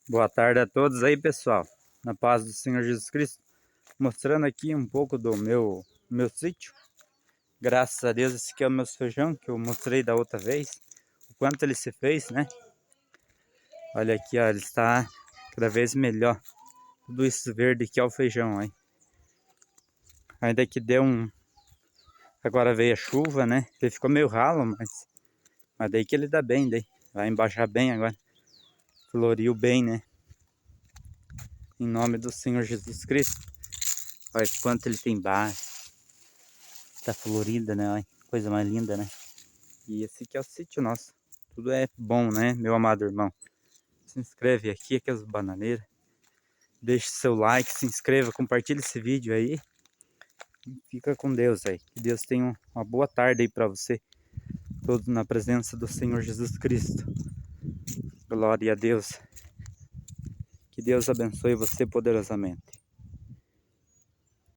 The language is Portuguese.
Boa tarde a todos aí, pessoal. Na paz do Senhor Jesus Cristo. Mostrando aqui um pouco do meu sítio. Graças a Deus, esse aqui é o meu feijão que eu mostrei da outra vez. O quanto ele se fez, né? Olha aqui, ó, ele está cada vez melhor. Tudo isso verde aqui é o feijão, aí. Ainda que deu um... Agora veio a chuva, né? Ele ficou meio ralo, mas daí que ele dá bem, daí. Vai embaixar bem agora. Floriu bem, né? Em nome do Senhor Jesus Cristo. Olha quanto ele tem base. Tá florida, né? Olha, coisa mais linda, né? E esse aqui é o sítio nosso. Tudo é bom, né, meu amado irmão? Se inscreve aqui as bananeiras. Deixe seu like, se inscreva, compartilhe esse vídeo aí. E fica com Deus aí. Que Deus tenha uma boa tarde aí pra você. Todos na presença do Senhor Jesus Cristo. Glória a Deus. Que Deus abençoe você poderosamente.